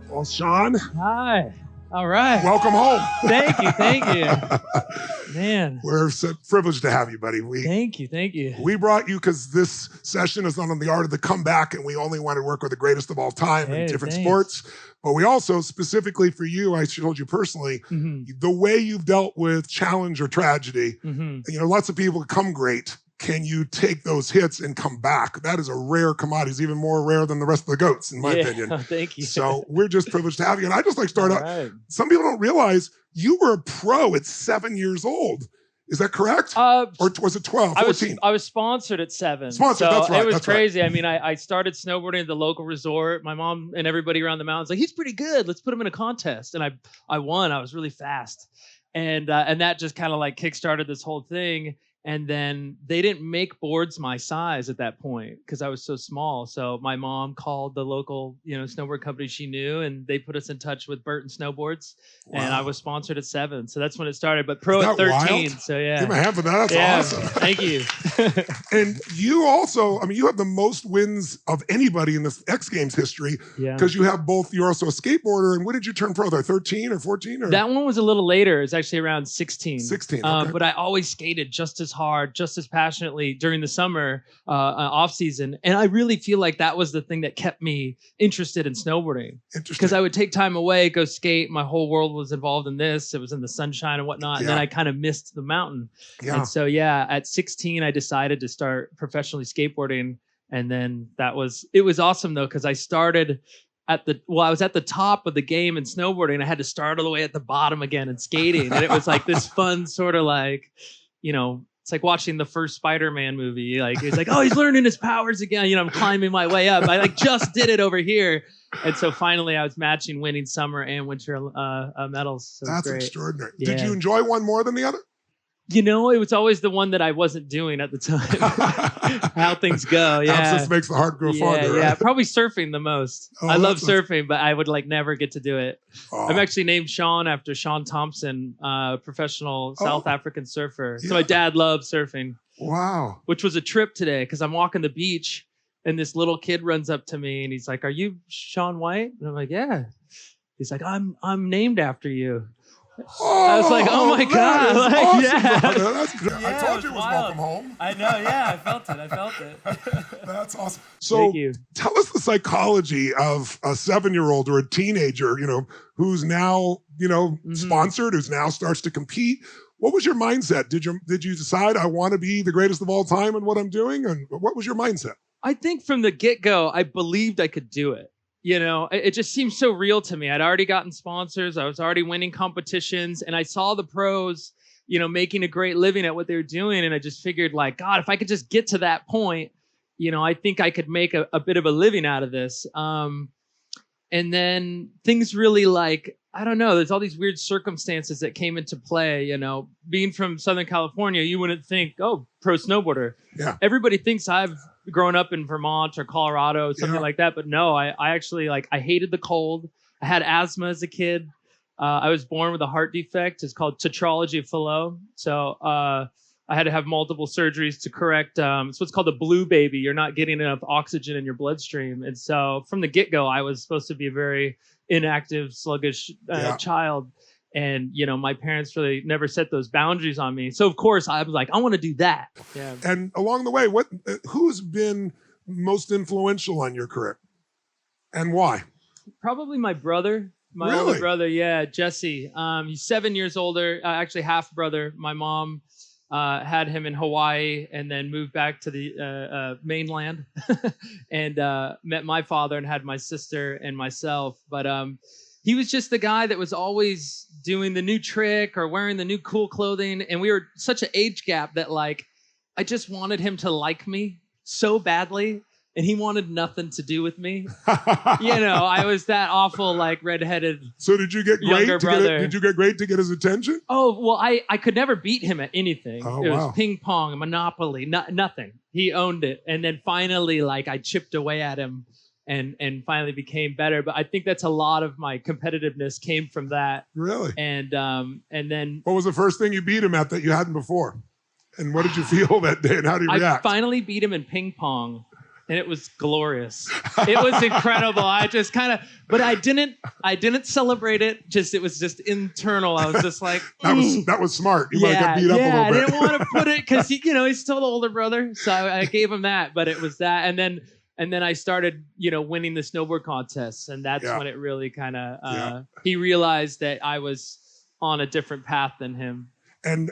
Well, Shaun. Hi. All right. Welcome home. Thank you. Thank you. Man. We're so privileged to have you, buddy. Thank you. Thank you. We brought you because this session is not on the art of the comeback, and we only want to work with the greatest of all time in different sports. But we also, specifically for you, I told you personally, the way you've dealt with challenge or tragedy, you know, lots of people come great. Can you take those hits and come back? That is a rare commodity. It's even more rare than the rest of the goats, in my opinion. Thank you. So we're just privileged to have you. And I just like start out. Some people don't realize you were a pro at 7 years old. Is that correct? Or was it 12, 14? I was sponsored at 7. Sponsored, that's right. It was crazy. Right. I mean, I started snowboarding at the local resort. My mom and everybody around the mountains like, he's pretty good. Let's put him in a contest. And I won. I was really fast. And that just kind of like kickstarted this whole thing. And then they didn't make boards my size at that point because I was so small. So my mom called the local, snowboard company she knew, and they put us in touch with Burton Snowboards. Wow. And I was sponsored at 7. So that's when it started. But pro at 13. Wild? So yeah. Give him a hand for that. That's awesome. Thank you. And you also, I mean, you have the most wins of anybody in this X Games history because you have both. You're also a skateboarder. And when did you turn pro there? 13 or 14? Or? That one was a little later. It's actually around 16. 16. Okay. But I always skated just as hard, just as passionately during the summer off season. And I really feel like that was the thing that kept me interested in snowboarding. Because I would take time away, go skate. My whole world was involved in this. It was in the sunshine and whatnot. And then I kind of missed the mountain. And so, at 16, I decided to start professionally skateboarding. And then it was awesome though, because I started I was at the top of the game in snowboarding. And I had to start all the way at the bottom again in skating. And it was like this fun sort of like, it's like watching the first Spider-Man movie. Like it's like, oh, he's learning his powers again. I'm climbing my way up. I just did it over here. And so finally I was matching winning summer and winter medals. So that's extraordinary. Yeah. Did you enjoy one more than the other? It was always the one that I wasn't doing at the time. How things go. Yeah. Absence makes the heart grow fonder. Yeah. Right? Probably surfing the most. I love surfing, but I would never get to do it. I'm actually named Shaun after Shaun Thompson, professional South African surfer. So my dad loves surfing. Wow. Which was a trip today because I'm walking the beach and this little kid runs up to me and he's like, "Are you Shaun White?" And I'm like, "Yeah." He's like, I'm named after you." I was like, "Oh my God!" Awesome, I told you it was welcome home. I know, I felt it. That's awesome. So, tell us the psychology of a 7-year-old or a teenager, who's now, sponsored, who's now starts to compete. What was your mindset? Did you decide I want to be the greatest of all time in what I'm doing, and what was your mindset? I think from the get-go, I believed I could do it. It just seemed so real to me. I'd already gotten sponsors. I was already winning competitions and I saw the pros, making a great living at what they were doing. And I just figured like, God, if I could just get to that point, I think I could make a bit of a living out of this. And then things really I don't know, there's all these weird circumstances that came into play, being from Southern California, you wouldn't think, oh, pro snowboarder. Yeah. Everybody thinks I've grown up in Vermont or Colorado, something like that. But no, I actually I hated the cold. I had asthma as a kid. I was born with a heart defect. It's called tetralogy of Fallot. So I had to have multiple surgeries to correct. It's what's called a blue baby. You're not getting enough oxygen in your bloodstream. And so from the get-go, I was supposed to be a very inactive, sluggish child. And, my parents really never set those boundaries on me. So, of course, I was like, I want to do that. Yeah. And along the way, who's been most influential on your career and why? Probably my brother. My older brother, Jesse. He's 7 years older, actually half brother. My mom had him in Hawaii and then moved back to the mainland and met my father and had my sister and myself. But he was just the guy that was always doing the new trick or wearing the new cool clothing. And we were such an age gap that I just wanted him to like me so badly. And he wanted nothing to do with me. I was that awful, redheaded. So did you get great? Did you get great to get his attention? Oh, well, I could never beat him at anything. Oh, it was ping pong, Monopoly, nothing. He owned it. And then finally, I chipped away at him and finally became better. But I think that's a lot of my competitiveness came from that. Really? And then. What was the first thing you beat him at that you hadn't before? And what did you feel that day and how did you react? I finally beat him in ping pong. And it was glorious. It was incredible. I just kind of, but I didn't celebrate it. It was just internal. I was just like, that was smart. You might have got beat up a little bit. I didn't want to put it because he's still the older brother. So I gave him that, but it was that. And then I started, winning the snowboard contests. And that's when it really kind of, he realized that I was on a different path than him. And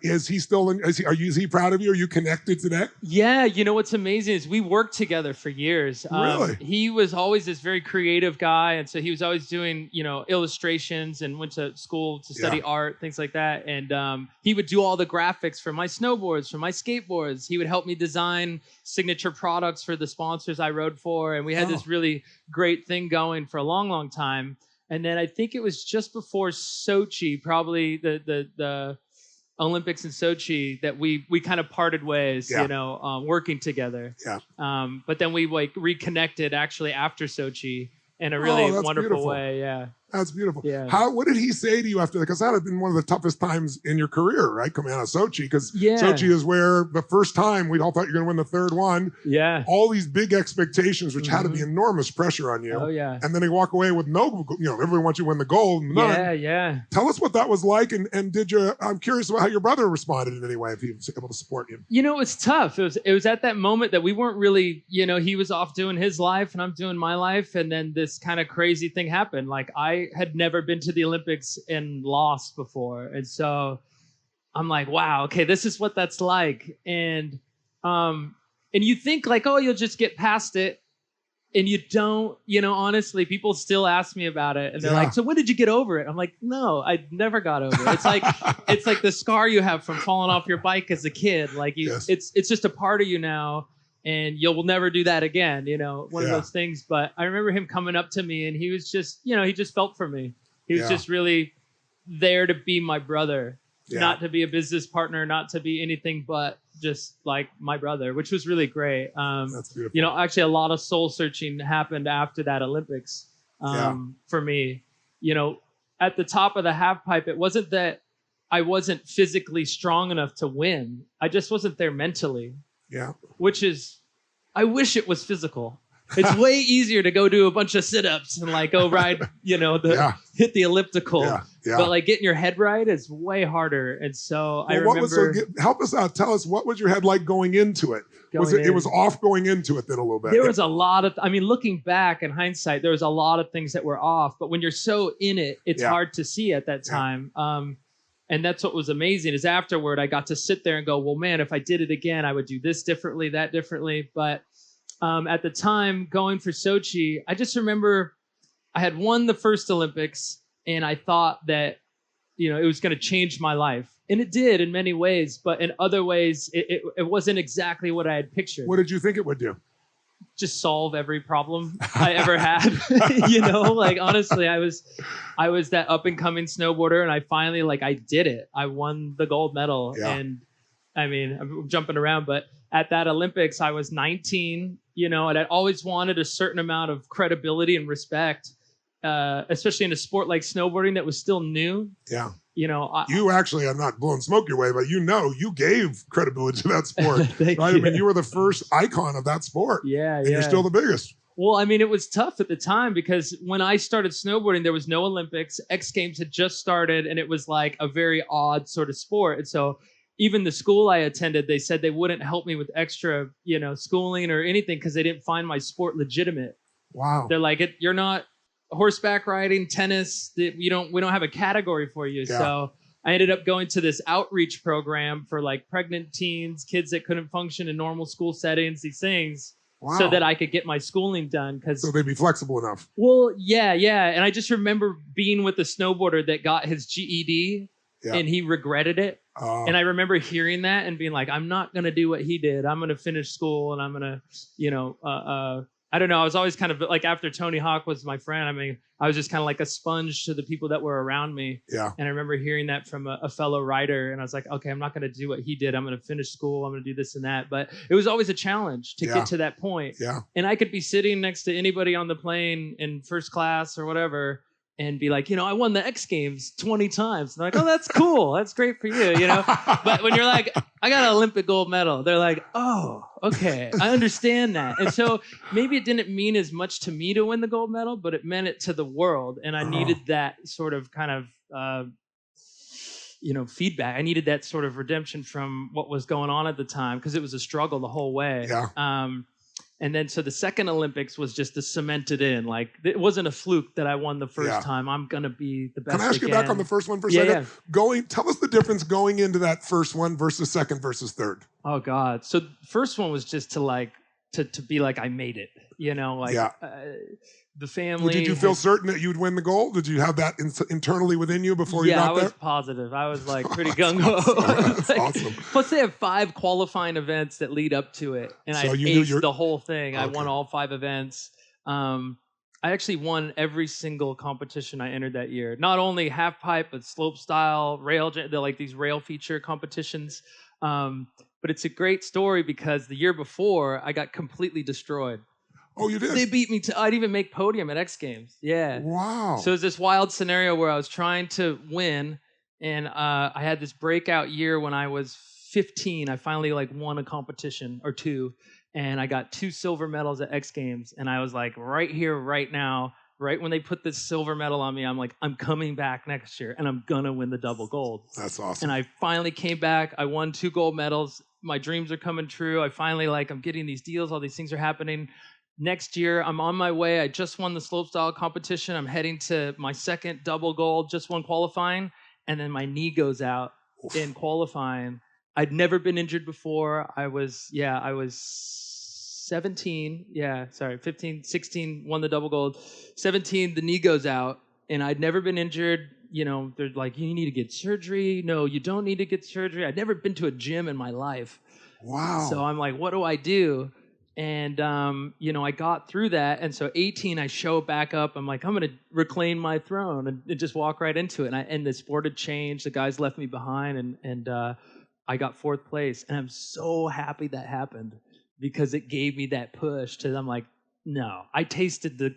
is he still is he proud of you? Are you connected today? Yeah, what's amazing is we worked together for years. Really? He was always this very creative guy, and so he was always doing, illustrations and went to school to study art, things like that. And he would do all the graphics for my snowboards, for my skateboards. He would help me design signature products for the sponsors I rode for, and we had this really great thing going for a long, long time. And then I think it was just before Sochi, probably the Olympics in Sochi, that we kind of parted ways, working together. Yeah. But then we reconnected actually after Sochi in a really wonderful way. Yeah. That's beautiful. Yeah. What did he say to you after that? Because that had been one of the toughest times in your career, right? Coming out of Sochi, because Sochi is where the first time we all thought you were going to win the third one. Yeah. All these big expectations, which had to be enormous pressure on you. Oh yeah. And then they walk away with no, everyone wants you to win the gold. None. Yeah. Tell us what that was like, and I'm curious about how your brother responded in any way, if he was able to support you. It was tough. It was at that moment that we weren't really, he was off doing his life and I'm doing my life, and then this kind of crazy thing happened. Like I had never been to the Olympics and lost before. And so I'm like, wow, okay, this is what that's like. And you think like, oh, you'll just get past it. And you don't, honestly, people still ask me about it. And they're like, so when did you get over it? I'm like, no, I never got over it. It's like the scar you have from falling off your bike as a kid. Like it's just a part of you now. And you'll never do that again, one of those things. But I remember him coming up to me, and he was just, he just felt for me. He was just really there to be my brother, not to be a business partner, not to be anything but just like my brother, which was really great. That's beautiful. Actually a lot of soul searching happened after that Olympics for me. At the top of the half pipe, it wasn't that I wasn't physically strong enough to win. I just wasn't there mentally. Yeah. Which is, I wish it was physical. It's way easier to go do a bunch of sit-ups and like go ride, hit the elliptical. Yeah. But like getting your head right is way harder. And so I remember. Help us out. Tell us, what was your head like going into it? It was off going into it then a little bit? There was a lot of, looking back in hindsight, there was a lot of things that were off. But when you're so in it, it's hard to see at that time. And that's what was amazing is afterward, I got to sit there and go, well, man, if I did it again, I would do this differently, that differently. But at the time going for Sochi, I just remember I had won the first Olympics and I thought that, it was going to change my life. And it did in many ways, but in other ways, it wasn't exactly what I had pictured. What did you think it would do? Just solve every problem I ever had. Honestly, I was that up and coming snowboarder, and I finally I did it. I won the gold medal. And I'm jumping around, but at that Olympics, I was 19, and I'd always wanted a certain amount of credibility and respect, especially in a sport like snowboarding that was still new. Yeah. You actually, I'm not blowing smoke your way, but you gave credibility to that sport. Right? You were the first icon of that sport. Yeah, and you're still the biggest. Well, it was tough at the time because when I started snowboarding, there was no Olympics. X Games had just started, and it was like a very odd sort of sport. And so even the school I attended, they said they wouldn't help me with extra, schooling or anything because they didn't find my sport legitimate. Wow. They're like, you're not horseback riding, tennis, we don't have a category for you. Yeah. So I ended up going to this outreach program for pregnant teens, kids that couldn't function in normal school settings, these things. Wow. So that I could get my schooling done. So they'd be flexible enough. Well, yeah. And I just remember being with a snowboarder that got his GED and he regretted it. And I remember hearing that and being like, I'm not going to do what he did. I'm going to finish school and I'm going to, I don't know. I was always kind of after Tony Hawk was my friend. I was just kind of like a sponge to the people that were around me. Yeah. And I remember hearing that from a fellow writer. And I was like, okay, I'm not going to do what he did. I'm going to finish school. I'm going to do this and that. But it was always a challenge to get to that point. Yeah. And I could be sitting next to anybody on the plane in first class or whatever. and be like, I won the X Games 20 times. And they're like, oh, that's cool. That's great for you, But when you're like, I got an Olympic gold medal, they're like, oh, okay, I understand that. And so maybe it didn't mean as much to me to win the gold medal, but it meant it to the world. And I needed that sort of kind of, feedback. I needed that sort of redemption from what was going on at the time, because it was a struggle the whole way. Yeah. And then so the second Olympics was just to cement it in. Like, it wasn't a fluke that I won the first time. I'm going to be the best. Can I ask you back on the first one for a second? Yeah. Tell us the difference going into that first one versus second versus third. Oh, God. So first one was just to be like, I made it, the family. Did you feel certain that you'd win the gold? Did you have that internally within you before you got there? Yeah, I was positive. I was like pretty gung-ho. That's awesome. Plus, they have 5 qualifying events that lead up to it. And so I aced the whole thing. Okay. I won all 5 events. I actually won every single competition I entered that year. Not only half pipe, but slope style, rail. They're like these rail feature competitions. But it's a great story because the year before, I got completely destroyed. Oh, you did? They beat me I'd even make podium at X Games. Yeah. Wow. So it was this wild scenario where I was trying to win, and I had this breakout year when I was 15. I finally won a competition or 2, and I got 2 silver medals at X Games. And I was like, right here, right now, right when they put this silver medal on me, I'm like, I'm coming back next year, and I'm gonna win the double gold. That's awesome. And I finally came back. I won 2 gold medals. My dreams are coming true. I finally I'm getting these deals. All these things are happening. Next year, I'm on my way. I just won the slopestyle competition. I'm heading to my second double gold, just won qualifying, and then my knee goes out in qualifying. I'd never been injured before. I was 17. 15, 16, won the double gold. 17, the knee goes out, and I'd never been injured. They're like, you need to get surgery. No, you don't need to get surgery. I'd never been to a gym in my life. Wow. So I'm like, what do I do? And, I got through that. And so 18, I show back up. I'm like, I'm going to reclaim my throne and just walk right into it. And the sport had changed. The guys left me behind, and I got 4th place. And I'm so happy that happened because it gave me that push I'm like, no, I tasted the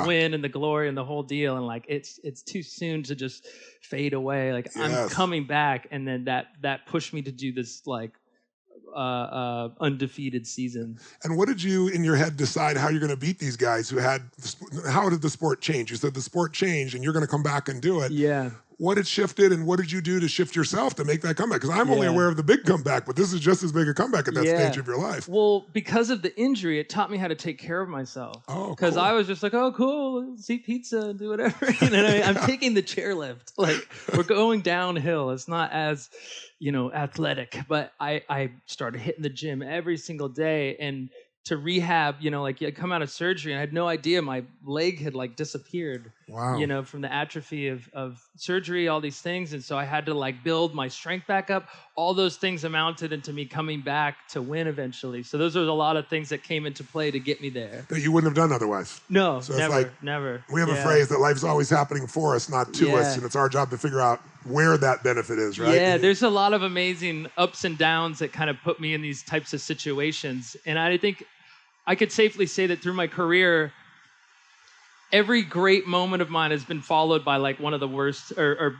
win and the glory and the whole deal. And it's too soon to just fade away. Yes. I'm coming back. And then that pushed me to do this undefeated season. And what did you in your head decide how you're going to beat these guys how did the sport change? You said the sport changed and you're going to come back and do it. Yeah. What had shifted and what did you do to shift yourself to make that comeback? Because I'm only aware of the big comeback, but this is just as big a comeback at that stage of your life. Well, because of the injury, it taught me how to take care of myself. Oh, because cool. I was just like, oh, cool, let's eat pizza and do whatever. I'm taking the chairlift. We're going downhill. It's not as, athletic. But I started hitting the gym every single day, and to rehab, I come out of surgery and I had no idea my leg had disappeared. Wow. From the atrophy of surgery, all these things. And so I had to build my strength back up. All those things amounted into me coming back to win eventually. So those are a lot of things that came into play to get me there. That you wouldn't have done otherwise. No, so never. We have a phrase that life's always happening for us, not to us. And it's our job to figure out where that benefit is, right? Yeah, there's a lot of amazing ups and downs that kind of put me in these types of situations. And I think I could safely say that through my career, every great moment of mine has been followed by one of the worst, or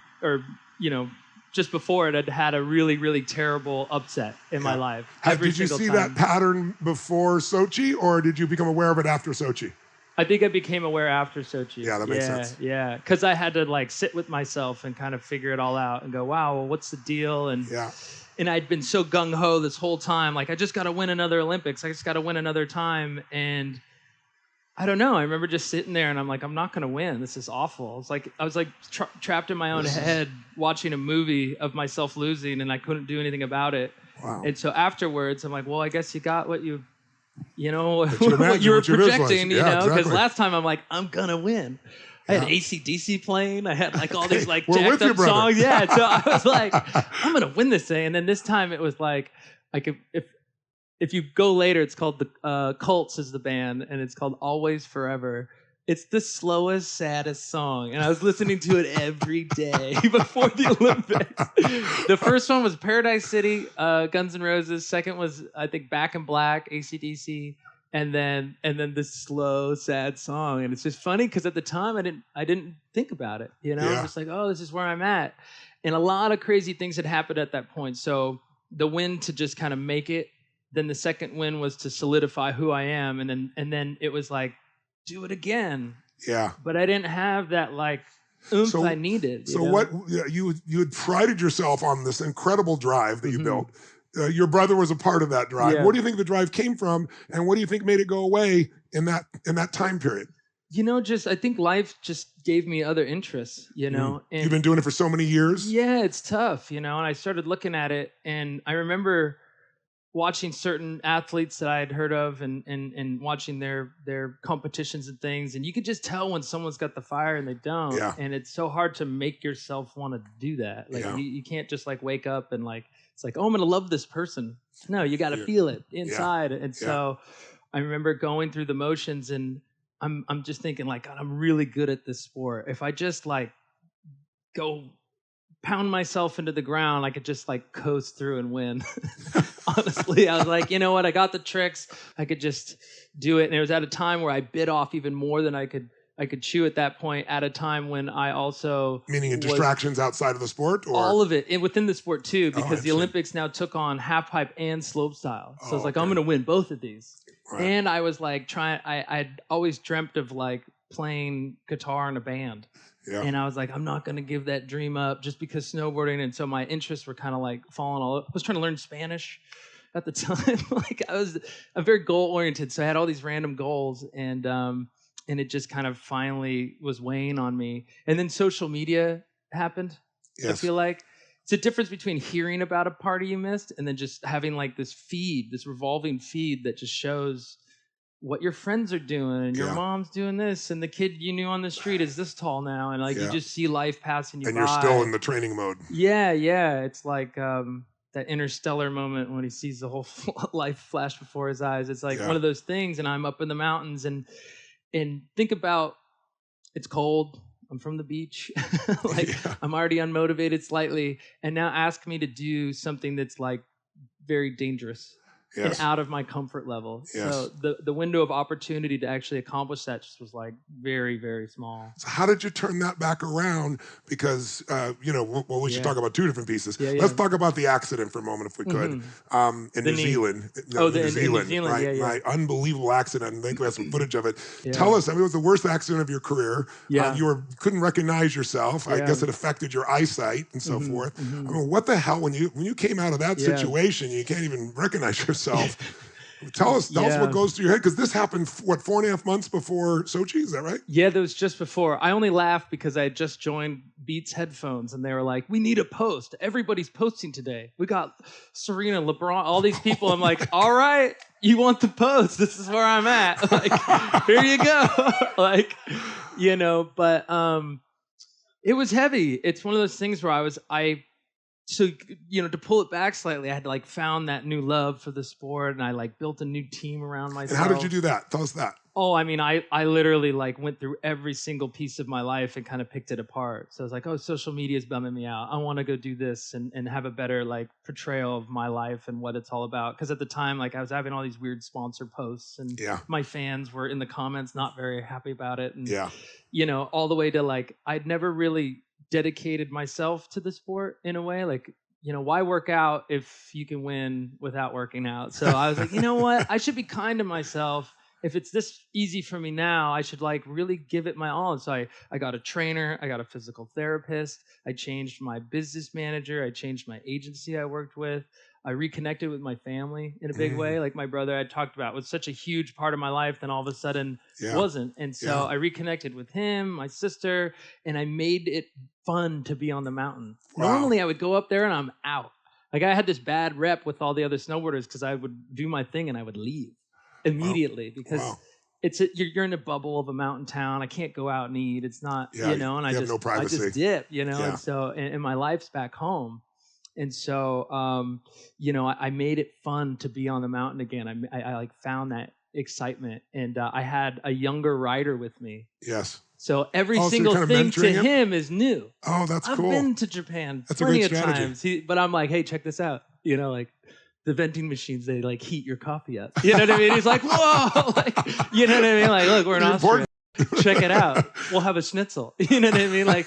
just before it, I'd had a really, really terrible upset in my life. Did you see that pattern before Sochi, or did you become aware of it after Sochi? I think I became aware after Sochi. Yeah, that makes sense. Yeah, because I had to sit with myself and kind of figure it all out and go, wow, well, what's the deal? And I'd been so gung-ho this whole time, I just got to win another Olympics. I just got to win another time. And I don't know. I remember just sitting there and I'm like, I'm not going to win. This is awful. I was trapped in my own head watching a movie of myself losing, and I couldn't do anything about it. Wow. And so afterwards, I'm like, well, I guess you got what you what you were projecting, because last time I'm like, I'm going to win. I had AC/DC playing. I had all these jacked up songs. Yeah, so I was like, I'm gonna win this thing. And then this time it was if you go later, it's called the Cults is the band, and it's called Always Forever. It's the slowest, saddest song, and I was listening to it every day before the Olympics. The first one was Paradise City, Guns N' Roses. Second was, I think, Back in Black, AC/DC. and then this slow, sad song. And it's just funny because at the time I didn't think about it. You know, I'm just like, oh, this is where I'm at. And a lot of crazy things had happened at that point. So the win to just kind of make it, then the second win was to solidify who I am, and then it was like, do it again. Yeah. But I didn't have that like oomph I needed. So what you had prided yourself on this incredible drive that you built. Your brother was a part of that drive. Where do you think the drive came from, and what do you think made it go away in that time period? You know, I think life just gave me other interests, you know. And you've been doing it for so many years? Yeah, it's tough, you know, and I started looking at it, and I remember watching certain athletes that I had heard of and watching their competitions and things, and you could just tell when someone's got the fire and they don't. Yeah. And it's so hard to make yourself want to do that. Like you can't just like wake up and like, it's like, oh, I'm going to love this person. No, you got to feel it inside. And so I remember going through the motions, and I'm just thinking like, God, I'm really good at this sport. If I just like go pound myself into the ground, I could just like coast through and win. Honestly, I was like, you know what? I got the tricks. I could just do it. And it was at a time where I bit off even more than I could chew at that point, at a time when I also... Meaning in distractions outside of the sport? Or? All of it, and within the sport too, because the Olympics now took on half pipe and slopestyle. So it's like, I'm going to win both of these. Right. And I was like I'd always dreamt of like playing guitar in a band. Yeah. And I was like, I'm not going to give that dream up just because snowboarding. And so my interests were kind of like falling all over. I was trying to learn Spanish at the time. Like I'm very goal oriented. So I had all these random goals, and it just kind of finally was weighing on me. And then social media happened. Yes. I feel like it's a difference between hearing about a party you missed and then just having like this revolving feed that just shows what your friends are doing, and your mom's doing this, and the kid you knew on the street is this tall now, and like you just see life passing you by. And you're still in the training mode. Yeah. It's like that interstellar moment when he sees the whole life flash before his eyes. It's like one of those things, and I'm up in the mountains, and think about, it's cold. I'm from the beach. I'm already unmotivated slightly, and now ask me to do something that's like very dangerous. And out of my comfort level. Yes. So the window of opportunity to actually accomplish that just was like very, very small. So how did you turn that back around? Because, we should talk about two different pieces. Let's talk about the accident for a moment, if we could, in New Zealand. New Zealand, right? Right. Unbelievable accident. I think we have some footage of it. Yeah. Tell us, it was the worst accident of your career. Yeah. You couldn't recognize yourself. I guess it affected your eyesight and so forth. I mean, what the hell, when you came out of that situation, you can't even recognize yourself. Tell us what goes through your head, because this happened 4.5 months before Sochi, is that right? Yeah, that was just before. I only laughed because I had just joined Beats headphones, and they were like, "We need a post. Everybody's posting today. We got Serena, LeBron, all these people." I'm like, "All right, you want the post? This is where I'm at. Like, here you go." But it was heavy. It's one of those things where So, to pull it back slightly, I had like found that new love for the sport, and I like built a new team around myself. And how did you do that? Tell us that. Oh, I mean, I literally like went through every single piece of my life and kind of picked it apart. So I was like, oh, social media is bumming me out. I want to go do this and have a better like portrayal of my life and what it's all about. Because at the time, like I was having all these weird sponsor posts, and my fans were in the comments not very happy about it. And, all the way to like, I'd never really dedicated myself to the sport in a way, like, why work out if you can win without working out? So I was like, you know what? I should be kind to myself. If it's this easy for me now, I should like really give it my all. And so I got a trainer, I got a physical therapist, I changed my business manager, I changed my agency I worked with. I reconnected with my family in a big way. Like my brother I talked about was such a huge part of my life, then all of a sudden wasn't. And so I reconnected with him, my sister, and I made it fun to be on the mountain. Wow. Normally I would go up there and I'm out. Like I had this bad rep with all the other snowboarders because I would do my thing and I would leave immediately because you're in a bubble of a mountain town. I can't go out and eat. It's not, and I just, no privacy. I just dip, and so, and my life's back home. And so, I made it fun to be on the mountain again. I like found that excitement, and I had a younger rider with me. Yes. So every single thing to him is new. Oh, that's cool. I've been to Japan plenty of times, but I'm like, hey, check this out. This the vending machines, they like heat your coffee up. You know what I mean? He's like, whoa, like, you know what I mean? Like, look, we're in Austria. Check it out. We'll have a schnitzel. You know what I mean? Like,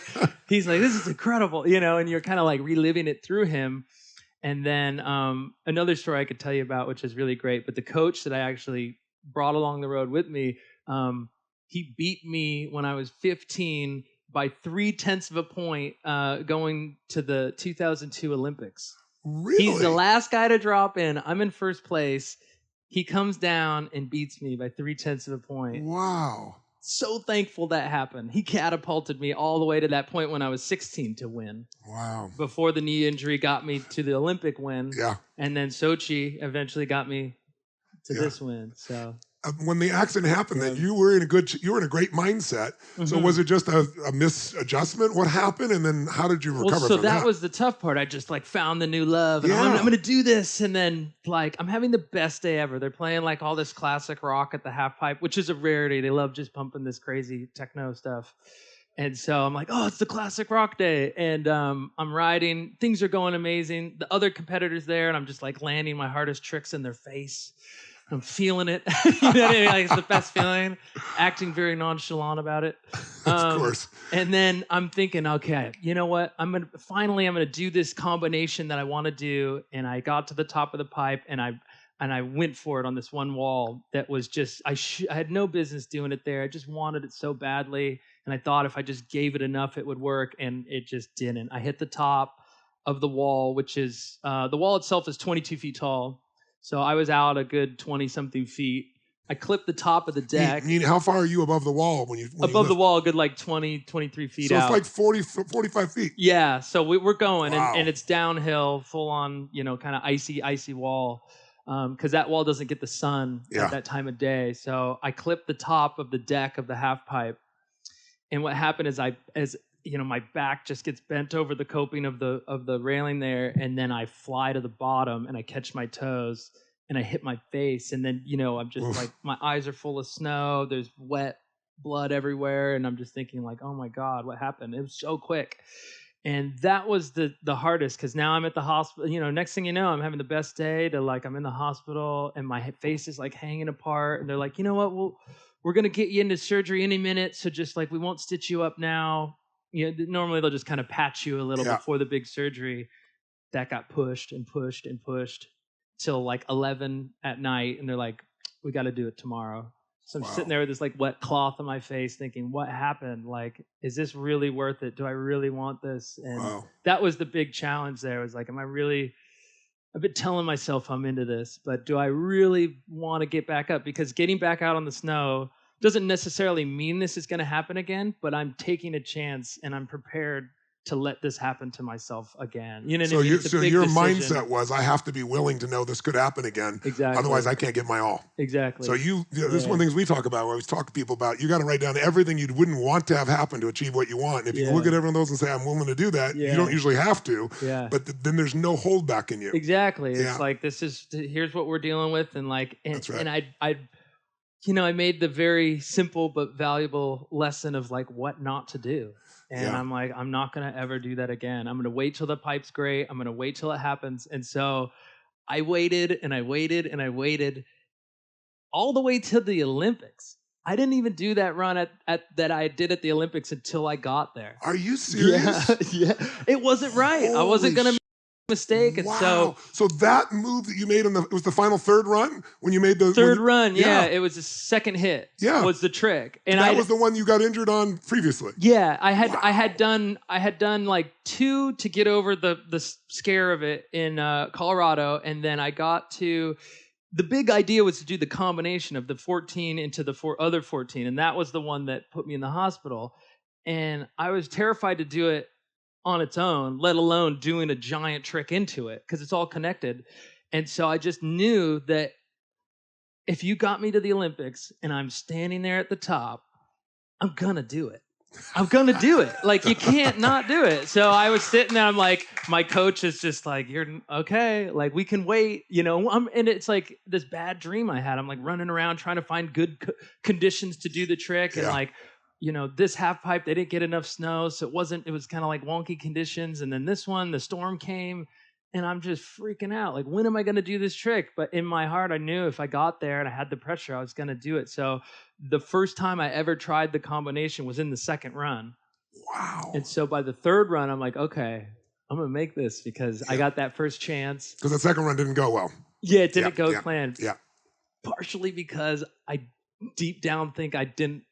he's like, this is incredible, you know, and you're kind of like reliving it through him. And then another story I could tell you about, which is really great, but the coach that I actually brought along the road with me, he beat me when I was 15 by 0.3 of a point going to the 2002 Olympics. Really? He's the last guy to drop in. I'm in first place. He comes down and beats me by 0.3 of a point. Wow. So thankful that happened. He catapulted me all the way to that point when I was 16 to win. Wow. Before the knee injury got me to the Olympic win. Yeah. And then Sochi eventually got me to this win. So when the accident happened, then you were in a great mindset. Mm-hmm. So was it just a misadjustment? What happened, and then how did you recover? So from that? That was the tough part. I just like found the new love, and I'm going to do this, and then like I'm having the best day ever. They're playing like all this classic rock at the half pipe, which is a rarity. They love just pumping this crazy techno stuff. And so I'm like, oh, it's the classic rock day. And I'm riding. Things are going amazing. The other competitors there, and I'm just like landing my hardest tricks in their face. I'm feeling it. You know what I mean? Like, it's the best feeling. Acting very nonchalant about it. Of course. And then I'm thinking, okay, you know what? I'm gonna do this combination that I want to do. And I got to the top of the pipe, and I went for it on this one wall that was just I had no business doing it there. I just wanted it so badly, and I thought if I just gave it enough, it would work, and it just didn't. I hit the top of the wall, which is the wall itself is 22 feet tall. So I was out a good 20-something feet. I clipped the top of the deck. How far are you above the wall when above the wall, a good like 20, 23 feet out. So it's like 45 feet. Yeah, so we're going, wow. and it's downhill, full on, you know, kind of icy wall, because that wall doesn't get the sun at that time of day. So I clipped the top of the deck of the half pipe, and what happened is you know, my back just gets bent over the coping of the railing there, and then I fly to the bottom, and I catch my toes, and I hit my face, and then, you know, I'm just like, my eyes are full of snow, there's wet blood everywhere, and I'm just thinking like, oh my God, what happened? It was so quick. And that was the hardest, because now I'm at the hospital. You know, next thing you know, I'm having the best day to like, I'm in the hospital, and my face is like hanging apart, and they're like, you know what, we're going to get you into surgery any minute, so just like, we won't stitch you up now. You know, normally they'll just kind of patch you a little before the big surgery. That got pushed and pushed and pushed till like 11 at night. And they're like, we got to do it tomorrow. So I'm sitting there with this like wet cloth on my face thinking, what happened? Like, is this really worth it? Do I really want this? And that was the big challenge there. It was like, I've been telling myself I'm into this, but do I really want to get back up? Because getting back out on the snow doesn't necessarily mean this is going to happen again, but I'm taking a chance, and I'm prepared to let this happen to myself again. You know what I mean? So your mindset was, I have to be willing to know this could happen again. Exactly. Otherwise, I can't give my all. Exactly. So this is one of the things we talk about, where we talk to people about, you got to write down everything you wouldn't want to have happen to achieve what you want. And if you look at every one of those and say, I'm willing to do that, you don't usually have to. Yeah. But then there's no holdback in you. Exactly. It's like, here's what we're dealing with. And like, That's right. And you know, I made the very simple but valuable lesson of like what not to do. And I'm like, I'm not going to ever do that again. I'm going to wait till the pipe's great. I'm going to wait till it happens. And so I waited and I waited and I waited all the way till the Olympics. I didn't even do that run that I did at the Olympics until I got there. Are you serious? Yeah. It wasn't right. I wasn't going to mistake. And so that move that you made it was the final third run when you made the third run. Yeah, it was the second hit. Yeah, was the trick, and that was the one you got injured on previously. Yeah, I had done like 2 to get over the scare of it in Colorado, and then I got to. The big idea was to do the combination of the 14 into the other 14, and that was the one that put me in the hospital. And I was terrified to do it on its own, let alone doing a giant trick into it, because it's all connected. And so I just knew that if you got me to the Olympics and I'm standing there at the top, I'm gonna do it. I'm gonna do it. Like, you can't not do it. So I was sitting there, I'm like, my coach is just like, you're okay, like we can wait, you know. And it's like this bad dream I had. I'm like running around trying to find good conditions to do the trick, and like, you know, this half pipe, they didn't get enough snow, so it was kind of like wonky conditions. And then this one, the storm came, And I'm just freaking out. Like, when am I going to do this trick? But in my heart, I knew if I got there and I had the pressure, I was going to do it. So the first time I ever tried the combination was in the second run. Wow. And so by the third run, I'm like, okay, I'm going to make this because I got that first chance. Because the second run didn't go well. Yeah, it didn't go as planned. Yeah. Partially because I deep down think I didn't,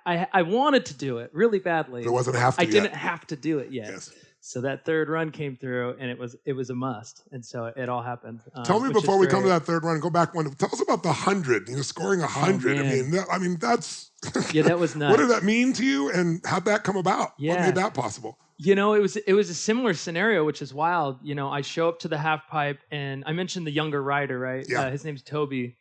I wanted to do it really badly. But it wasn't have to I didn't have to do it yet. Yes. So that third run came through, and it was a must, and so it all happened. Tell me before we come to that third run, go back one. Tell us about the 100. Scoring 100. I mean, that's that was nuts. What did that mean to you, and how'd that come about? Yeah. What made that possible? It was a similar scenario, which is wild. I show up to the half pipe, and I mentioned the younger rider, right? Yeah. His name's Toby.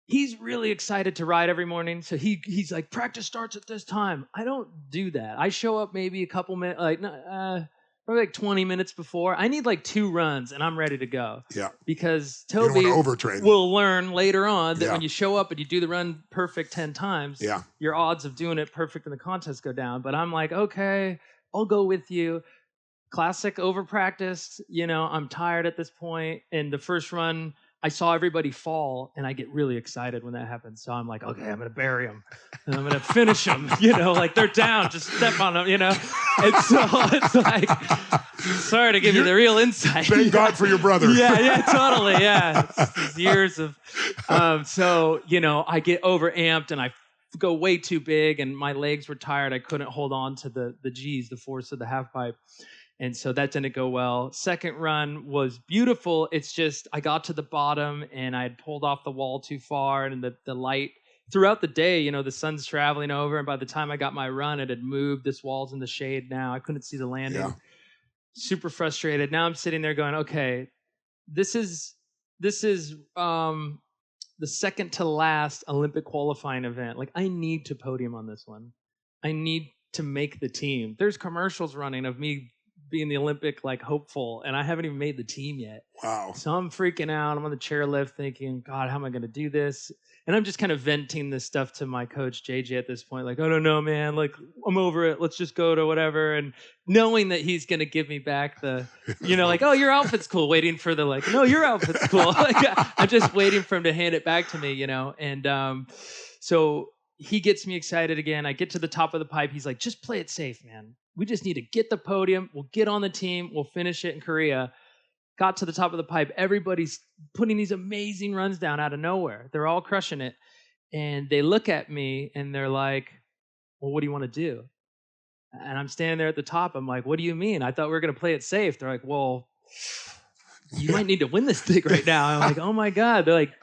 He's really excited to ride every morning, so he's like, practice starts at this time. I don't do that. I show up maybe a couple minutes, probably like 20 minutes before. I need like 2 runs and I'm ready to go. Yeah. Because Toby will learn later on that when you show up and you do the run perfect 10 times, your odds of doing it perfect in the contest go down. But I'm like, okay, I'll go with you. Classic over practiced. I'm tired at this point. And the first run, I saw everybody fall, and I get really excited when that happens. So I'm like, okay, I'm going to bury them. And I'm going to finish them, like they're down, just step on them, And so it's like, sorry to give you the real insight. Thank God for your brother. Yeah, totally, yeah. It's years of, so, I get overamped, and I go way too big, and my legs were tired. I couldn't hold on to the G's, the force of the half pipe. And so that didn't go well. Second run was beautiful. It's just I got to the bottom and I had pulled off the wall too far, and the light throughout the day, the sun's traveling over, and by the time I got my run, it had moved. This wall's in the shade now. I couldn't see the landing. Yeah. Super frustrated. Now I'm sitting there going, okay, this is the second to last Olympic qualifying event. Like, I need to podium on this one. I need to make the team. There's commercials running of me being the Olympic hopeful, and I haven't even made the team yet. Wow. So I'm freaking out. I'm on the chairlift thinking, God, how am I going to do this? And I'm just kind of venting this stuff to my coach, JJ, at this point. Like, I don't know, man. Like, I'm over it. Let's just go to whatever. And knowing that he's going to give me back the, oh, your outfit's cool. Waiting for the, no, your outfit's cool. I'm just waiting for him to hand it back to me, And so he gets me excited again. I get to the top of the pipe. He's like, just play it safe, man. We just need to get the podium. We'll get on the team. We'll finish it in Korea. Got to the top of the pipe. Everybody's putting these amazing runs down out of nowhere. They're all crushing it. And they look at me and they're like, well, what do you want to do? And I'm standing there at the top. I'm like, what do you mean? I thought we were going to play it safe. They're like, well, you might need to win this thing right now. I'm like, oh my God. They're like,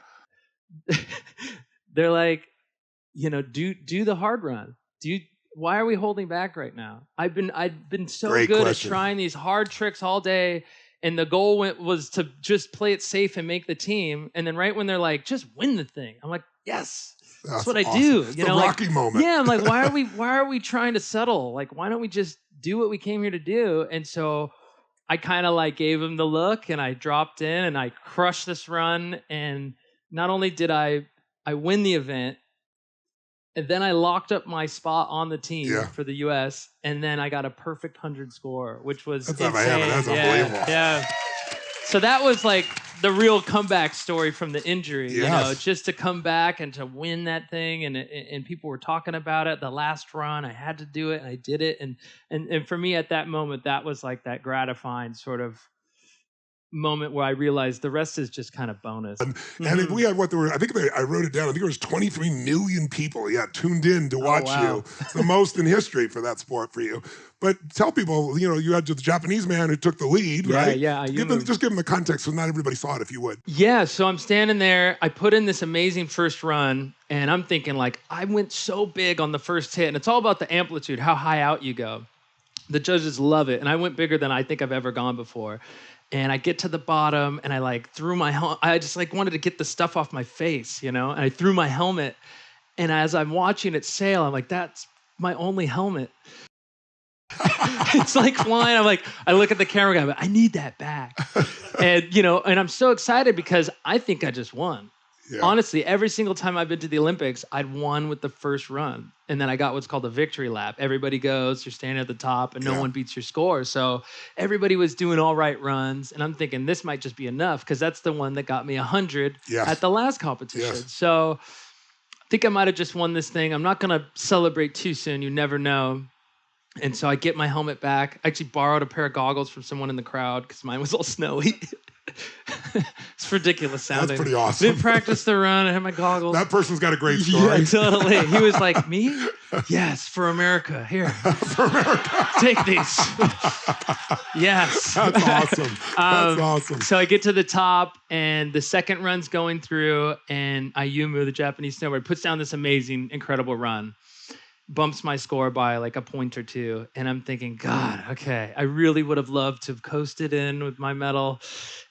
do the hard run. Why are we holding back right now? I've been so good at trying these hard tricks all day, and the goal was to just play it safe and make the team. And then right when they're like, just win the thing, I'm like, yes, that's what awesome. I do. It's the Rocky moment. Yeah, I'm like, why are we trying to settle? Like, why don't we just do what we came here to do? And so I kind of gave him the look, and I dropped in and I crushed this run. And not only did I win the event, and then I locked up my spot on the team for the U.S., and then I got a perfect 100 score, which was insane. That's unbelievable. Yeah. So that was the real comeback story from the injury. Yes. Just to come back and to win that thing, and people were talking about it. The last run, I had to do it, and I did it. And for me at that moment, that was that gratifying sort of moment where I realized the rest is just kind of bonus. And if we had I wrote it down. I think it was 23 million people tuned in to watch you. It's the most in history for that sport for you. But tell people, you had the Japanese man who took the lead, right? Yeah. Just give them the context so not everybody saw it, if you would. Yeah, so I'm standing there. I put in this amazing first run, and I'm thinking I went so big on the first hit, and it's all about the amplitude, how high out you go. The judges love it, and I went bigger than I think I've ever gone before. And I get to the bottom, and I threw my helmet. I just wanted to get the stuff off my face, And I threw my helmet, and as I'm watching it sail, I'm like, that's my only helmet. It's flying. I look at the camera guy, but I need that back. And and I'm so excited because I think I just won. Honestly, every single time I've been to the Olympics, I'd won with the first run. And then I got what's called a victory lap. Everybody goes, you're standing at the top, and no one beats your score. So everybody was doing all right runs. And I'm thinking this might just be enough because that's the one that got me 100 at the last competition. So I think I might have just won this thing. I'm not going to celebrate too soon. You never know. And so I get my helmet back. I actually borrowed a pair of goggles from someone in the crowd because mine was all snowy. It's ridiculous sounding. That's pretty awesome. Didn't practice the run. I had my goggles. That person's got a great story. Yeah, totally. He was like, me? Yes, for America. Here. For America. Take these. Yes. That's awesome. That's awesome. So I get to the top, and the second run's going through, and Ayumu, the Japanese snowboarder, puts down this amazing, incredible run. Bumps my score by like a point or two. And I'm thinking, God, okay, I really would have loved to have coasted in with my medal.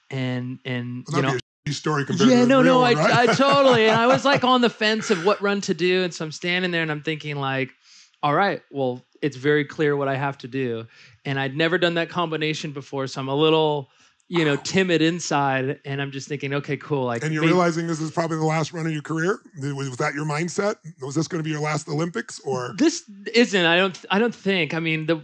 And you know, story compared to the real one, right? I totally. And I was like on the fence of what run to do. And so I'm standing there and I'm thinking like, all right, well, it's very clear what I have to do. And I'd never done that combination before. So I'm a little, you know, timid inside, and I'm just thinking, okay, cool. Like, and you're realizing this is probably the last run of your career. Was that your mindset? Was this going to be your last Olympics, or this isn't? I don't think. I mean, that's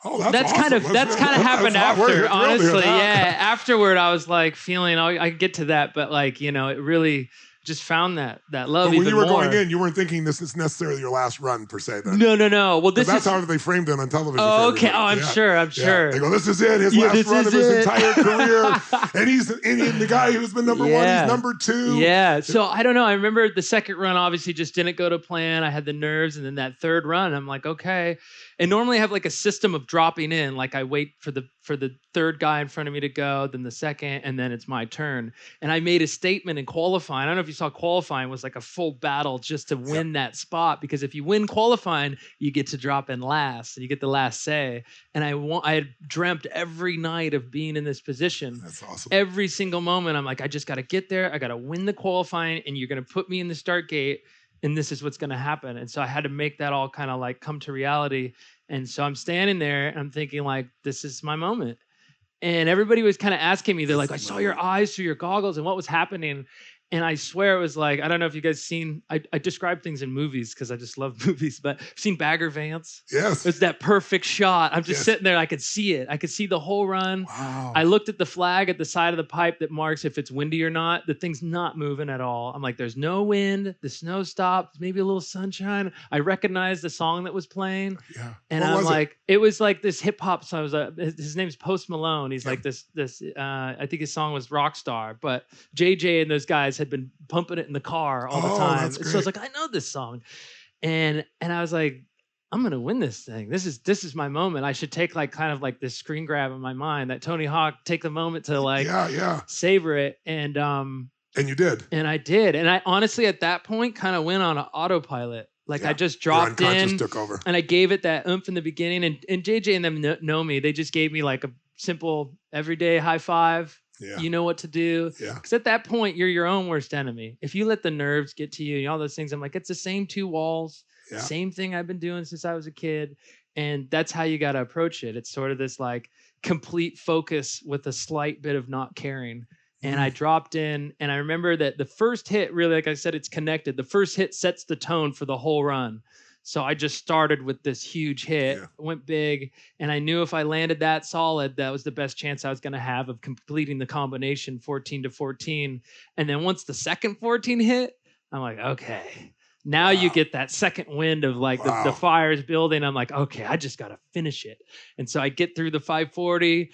awesome. kind of happened after. Honestly, yeah. Afterward, I was like feeling. I get to that, but like, you know, it really just found that love. But when you were more. going in, you weren't thinking this is necessarily your last run per se. Then no. Well, that's how they framed it on television. Oh, okay. Oh, I'm sure. They go, this is it. His last run of his entire career, and he's the guy who's been number one. He's number two. Yeah. So I don't know. I remember the second run obviously just didn't go to plan. I had the nerves, and then that third run, I'm like, okay. And normally I have like a system of dropping in. Like I wait for the third guy in front of me to go, then the second, and then it's my turn. And I made a statement in qualifying. I don't know if you saw qualifying was like a full battle just to win that spot, because if you win qualifying, you get to drop in last and you get the last say. And I had dreamt every night of being in this position. That's awesome. Every single moment, I'm like, I just got to get there. I got to win the qualifying, and you're going to put me in the start gate. And this is what's going to happen. And so I had to make that all kind of like come to reality. And so I'm standing there and I'm thinking like, this is my moment. And everybody was kind of asking me, they're like, I saw your eyes through your goggles and what was happening. And I swear it was like, I don't know if you guys seen, I describe things in movies because I just love movies, but I've seen Bagger Vance. Yes. It's that perfect shot. I'm just sitting there. I could see it. I could see the whole run. Wow. I looked at the flag at the side of the pipe that marks if it's windy or not. The thing's not moving at all. I'm like, there's no wind. The snow stopped. Maybe a little sunshine. I recognized the song that was playing. Yeah. And I'm like, it was like this hip hop song. His name's Post Malone. He's like this, I think his song was Rockstar, but JJ and those guys had been pumping it in the car all the time. So I was like, I know this song. And I was like, I'm going to win this thing. This is my moment. I should take like kind of like this screen grab in my mind that Tony Hawk, take the moment to like savor it. And you did. And I did. And I honestly at that point kind of went on an autopilot. Like I just dropped in took over. And I gave it that oomph in the beginning. And JJ and them know me. They just gave me like a simple everyday high five. Yeah. You know what to do. Because at that point, you're your own worst enemy. If you let the nerves get to you and all those things, I'm like, it's the same two walls, same thing I've been doing since I was a kid. And that's how you got to approach it. It's sort of this like complete focus with a slight bit of not caring. And I dropped in, and I remember that the first hit, really, like I said, it's connected. The first hit sets the tone for the whole run. So I just started with this huge hit, went big, and I knew if I landed that solid, that was the best chance I was going to have of completing the combination 14 to 14. And then once the second 14 hit, I'm like, okay, now you get that second wind of like the fire's building. I'm like, okay, I just got to finish it. And so I get through the 540,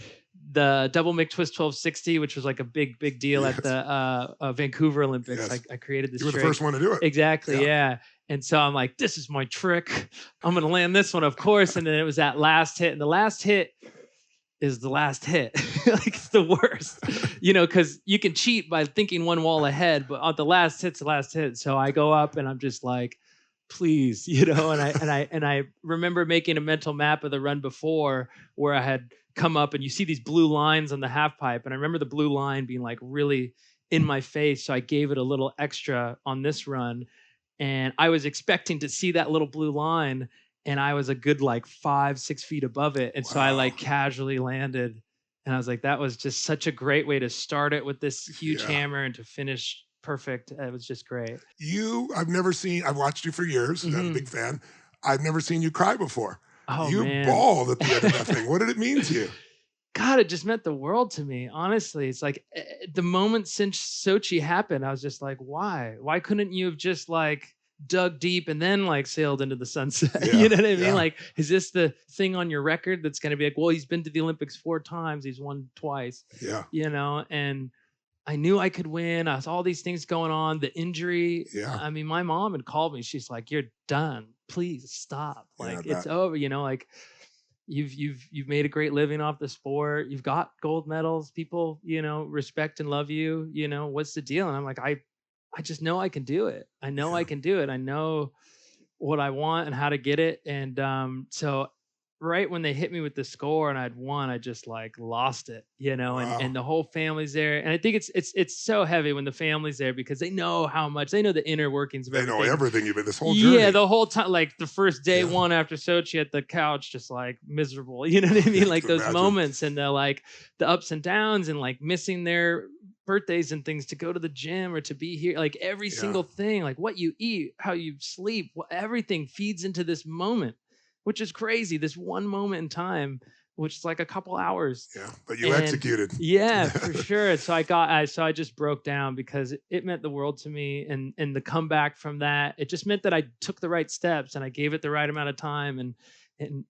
the double McTwist 1260, which was like a big deal at the Vancouver Olympics. I created this. You were the first one to do it. Exactly, yeah. And so I'm like, this is my trick. I'm going to land this one, of course. And then it was that last hit. And the last hit is the last hit. Like, it's the worst, you know, because you can cheat by thinking one wall ahead, but the last hit's the last hit. So I go up and I'm just like, please, you know, and I remember making a mental map of the run before where I had come up and you see these blue lines on the half pipe. And I remember the blue line being like really in my face. So I gave it a little extra on this run. And I was expecting to see that little blue line, and I was a good like 5-6 feet above it. And so I like casually landed, and I was like, that was just such a great way to start it with this huge hammer and to finish perfect. It was just great. I've watched you for years. I'm a big fan. I've never seen you cry before. Oh, you man. bawled at the end of that thing. What did it mean to you? God, it just meant the world to me. Honestly, it's like the moment since Sochi happened, I was just like, why? Why couldn't you have just like dug deep and then like sailed into the sunset? Yeah, you know what I mean? Like, is this the thing on your record that's going to be like, well, he's been to the Olympics 4 times, he's won twice. Yeah. You know, and I knew I could win. I saw all these things going on. The injury. Yeah. I mean, my mom had called me. She's like, "You're done. Please stop. Like, it's over." You know, like you've made a great living off the sport. You've got gold medals. People, you know, respect and love you. You know, what's the deal? And I'm like, I just know I can do it. I know I can do it. I know what I want and how to get it. And so right when they hit me with the score and I'd won, I just like lost it, you know, and the whole family's there. And I think it's so heavy when the family's there because they know how much, they know the inner workings of everything. They know everything you've been this whole journey. Yeah, the whole time, like the first day one after Sochi at the couch, just like miserable, you know what I mean? Like those moments and the ups and downs and like missing their birthdays and things to go to the gym or to be here, like every single thing, like what you eat, how you sleep, everything feeds into this moment, which is crazy. This one moment in time, which is like a couple hours. Yeah, but you executed. Yeah, for sure. So I just broke down because it meant the world to me, and the comeback from that, it just meant that I took the right steps and I gave it the right amount of time, and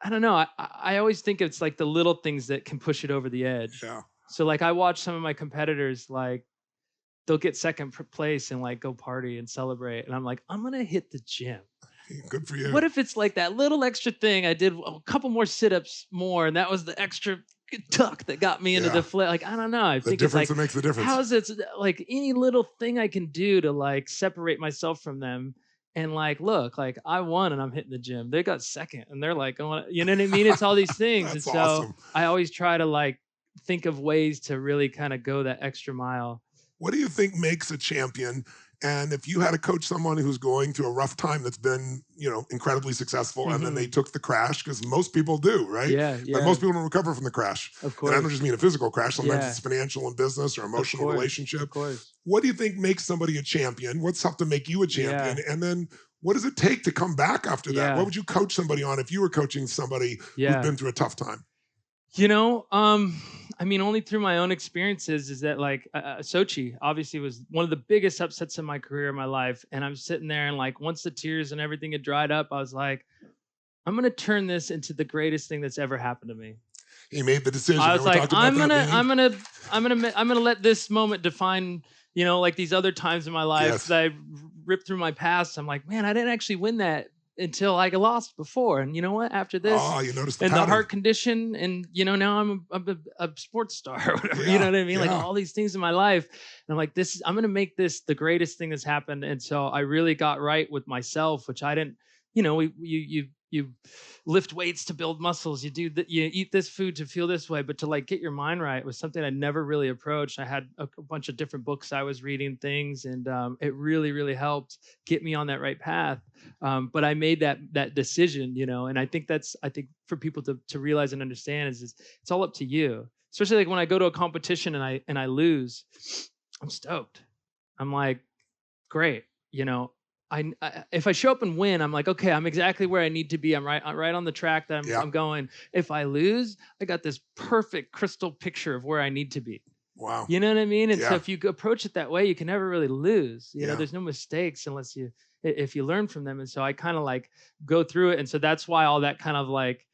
I don't know. I always think it's like the little things that can push it over the edge. Yeah. So like I watch some of my competitors, like they'll get second place and like go party and celebrate, and I'm like, I'm gonna hit the gym. Good for you. What if it's like that little extra thing? I did a couple more sit-ups more, and that was the extra tuck that got me into the flip. Like, I don't know. I think it's like, that makes the difference. How is it like any little thing I can do to like separate myself from them? And like, look, like I won and I'm hitting the gym. They got second and they're like, going, you know what I mean? It's all these things. That's and so awesome. I always try to like think of ways to really kind of go that extra mile. What do you think makes a champion? And if you had to coach someone who's going through a rough time that's been, you know, incredibly successful, and then they took the crash, because most people do, right? Yeah. But most people don't recover from the crash. Of course. And I don't just mean a physical crash. Sometimes it's financial and business or emotional relationship. Of course. What do you think makes somebody a champion? What's helped to make you a champion? And then what does it take to come back after that? What would you coach somebody on if you were coaching somebody who's been through a tough time? You know, I mean, only through my own experiences is that like Sochi obviously was one of the biggest upsets in my career, in my life. And I'm sitting there and like, once the tears and everything had dried up, I was like, I'm going to turn this into the greatest thing that's ever happened to me. He made the decision. I was like, I'm gonna let this moment define, you know, like these other times in my life that I ripped through my past. I'm like, man, I didn't actually win that until I got before. And you know what? After this, you noticed the heart condition, and you know, now I'm a sports star or whatever. You know what I mean? Like all these things in my life. And I'm like, I'm gonna make this the greatest thing that's happened. And so I really got right with myself, which I didn't, you know, you lift weights to build muscles. You eat this food to feel this way, but to like get your mind right was something I never really approached. I had a bunch of different books I was reading things, and it really, really helped get me on that right path. But I made that decision, you know, and I think for people to realize and understand is it's all up to you. Especially like when I go to a competition and I lose, I'm stoked. I'm like, great, you know. If I show up and win, I'm like, okay, I'm exactly where I need to be. I'm right on the track that I'm going. If I lose, I got this perfect crystal picture of where I need to be. Wow. You know what I mean? And so if you approach it that way, you can never really lose. You know, there's no mistakes if you learn from them. And so I kind of like go through it. And so that's why all that kind of like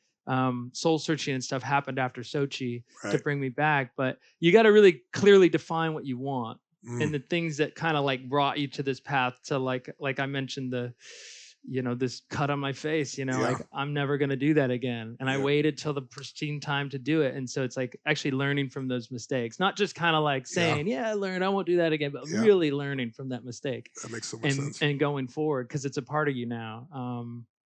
soul searching and stuff happened after Sochi to bring me back. But you got to really clearly define what you want. And the things that kind of like brought you to this path to like I mentioned this cut on my face, you know, like I'm never going to do that again. And I waited till the pristine time to do it. And so it's like actually learning from those mistakes, not just kind of like saying, I learned, I won't do that again, but really learning from that mistake. That makes so much sense. And going forward, because it's a part of you now.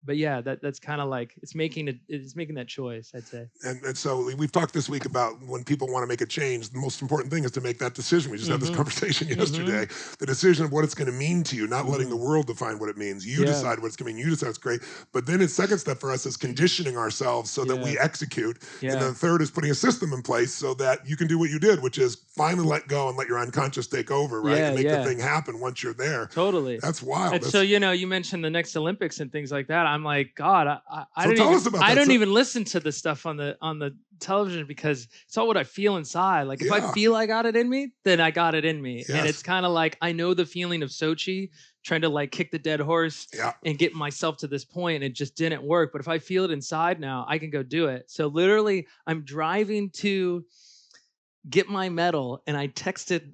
But yeah, that's kind of like it's making that choice, I'd say. And so we've talked this week about when people want to make a change, the most important thing is to make that decision. We just had this conversation yesterday. The decision of what it's going to mean to you, not letting the world define what it means. You decide what it's going to mean. You decide it's great. But then its second step for us is conditioning ourselves so that we execute. And then the third is putting a system in place so that you can do what you did, which is finally let go and let your unconscious take over, right? And make the thing happen once you're there. Totally. That's wild. And so, you mentioned the next Olympics and things like that. I'm like, God, I don't even listen to the stuff on the television because it's all what I feel inside. Like if I feel I got it in me, then I got it in me. And it's kind of like, I know the feeling of Sochi, trying to like kick the dead horse and get myself to this point, and it just didn't work. But if I feel it inside now, I can go do it. So literally I'm driving to get my medal, and I texted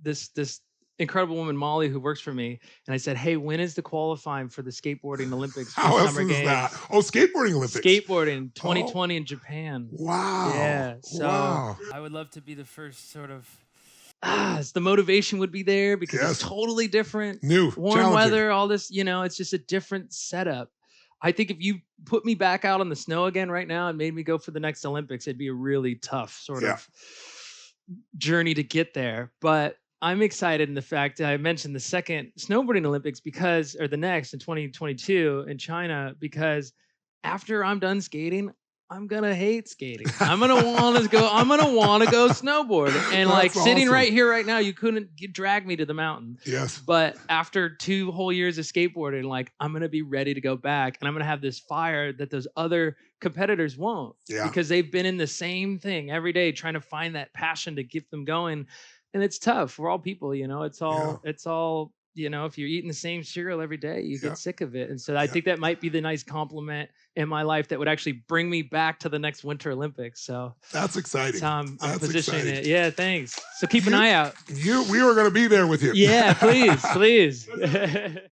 this incredible woman, Molly, who works for me, and I said, hey, when is the qualifying for the skateboarding Olympics? How else is that? Oh, skateboarding Olympics. Skateboarding 2020 in Japan. Wow. Yeah. So I would love to be the first sort of the motivation would be there because it's totally different. New, warm weather, all this, it's just a different setup. I think if you put me back out on the snow again right now and made me go for the next Olympics, it'd be a really tough sort of journey to get there. But I'm excited in the fact that I mentioned the second snowboarding Olympics or the next in 2022 in China, because after I'm done skating, I'm going to hate skating. I'm going to want to go snowboard. And like sitting right here right now, you couldn't drag me to the mountain. Yes. But after 2 whole years of skateboarding, like I'm going to be ready to go back, and I'm going to have this fire that those other competitors won't, because they've been in the same thing every day, trying to find that passion to keep them going. And it's tough. We're all people, it's all, if you're eating the same cereal every day, you get sick of it. And so I think that might be the nice compliment in my life that would actually bring me back to the next Winter Olympics. So that's exciting. So I'm positioning it. Yeah, thanks. So keep an eye out. We are going to be there with you. Yeah, please.